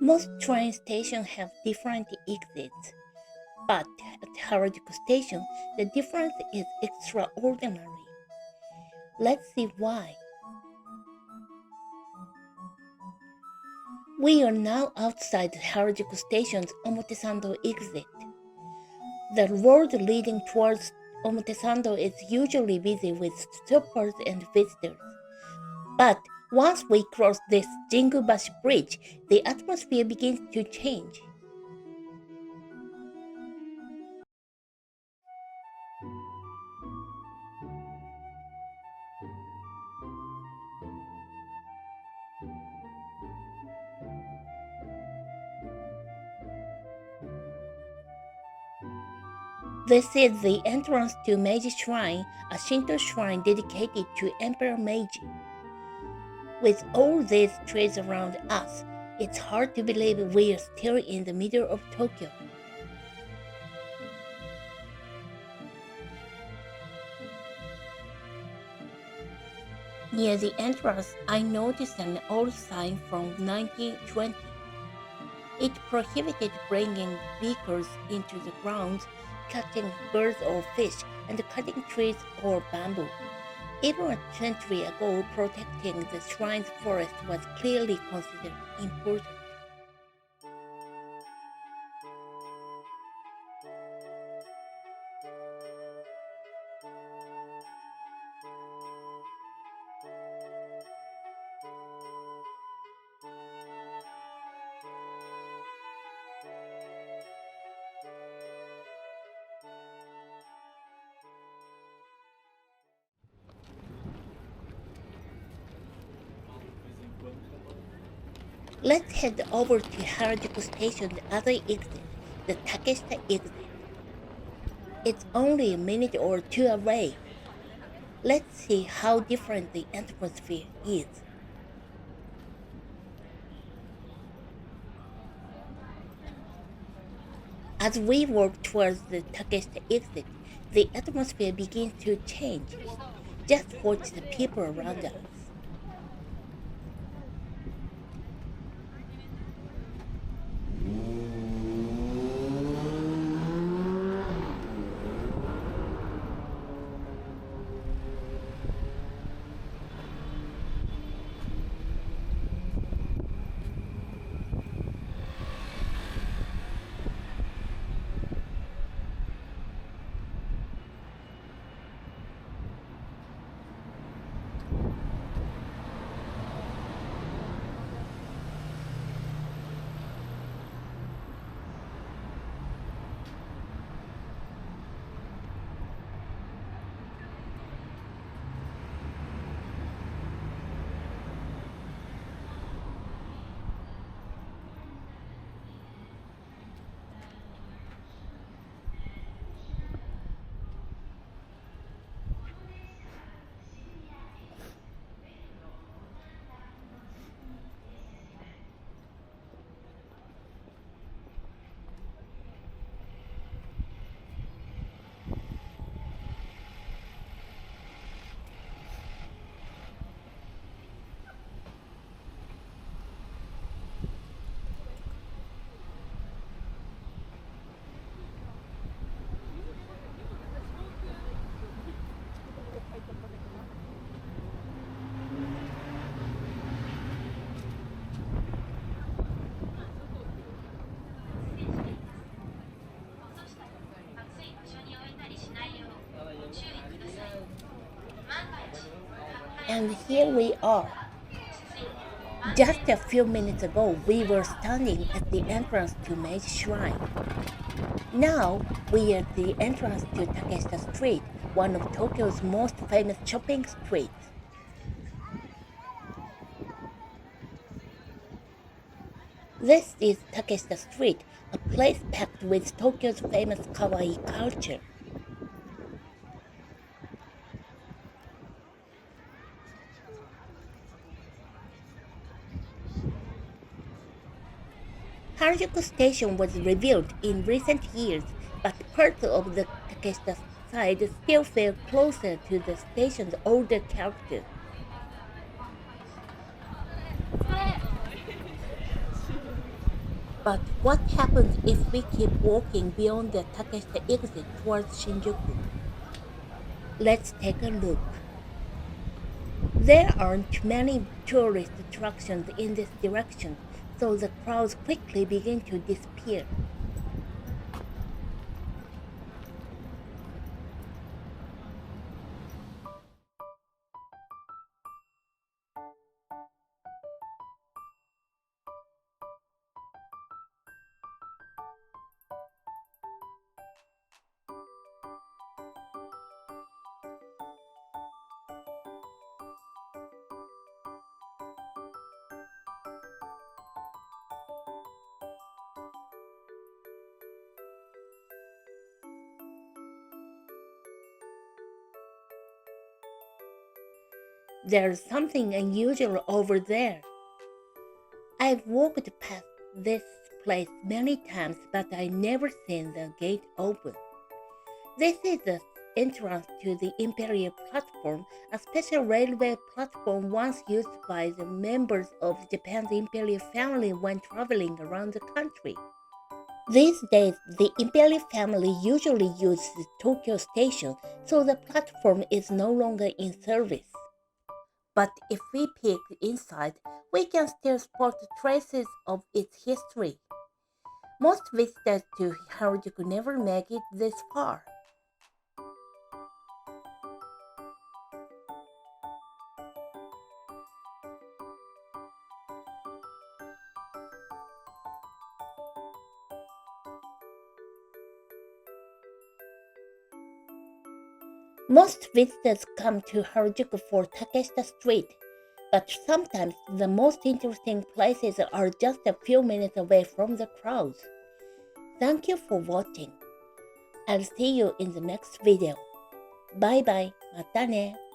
Most train stations have different exits, but at Harajuku Station, the difference is extraordinary. Let's see why. We are now outside Harajuku Station's Omotesando exit. The road leading towards Omotesando is usually busy with shoppers and visitors. But once we cross this Jingubashi bridge, the atmosphere begins to change. This is the entrance to Meiji Shrine, a Shinto shrine dedicated to Emperor Meiji. With all these trees around us, it's hard to believe we are still in the middle of Tokyo. Near the entrance, I noticed an old sign from 1920. It prohibited bringing vehicles into the grounds, catching birds or fish, and cutting trees or bamboo. Even a century ago, protecting the shrine's forest was clearly considered important. Let's head over to Harajuku Station's other exit, the Takeshita exit. It's only a minute or two away. Let's see how different the atmosphere is. As we walk towards the Takeshita exit, the atmosphere begins to change. Just watch the people around us. And here we are. Just a few minutes ago, we were standing at the entrance to Meiji Shrine. Now, we are at the entrance to Takeshita Street, one of Tokyo's most famous shopping streets. This is Takeshita Street, a place packed with Tokyo's famous kawaii culture. Harajuku Station was rebuilt in recent years, but parts of the Takeshita side still feel closer to the station's older character. But what happens if we keep walking beyond the Takeshita exit towards Shinjuku? Let's take a look. There aren't many tourist attractions in this direction, so the crowds quickly begin to disappear. There's something unusual over there. I've walked past this place many times, but I never seen the gate open. This is the entrance to the Imperial Platform, a special railway platform once used by the members of Japan's imperial family when traveling around the country. These days, the imperial family usually uses Tokyo Station, so the platform is no longer in service. But if we peek inside, we can still spot traces of its history. Most visitors to Harajuku never make it this far. Most visitors come to Harajuku for Takeshita Street, but sometimes the most interesting places are just a few minutes away from the crowds. Thank you for watching. I'll see you in the next video. Bye bye. またね。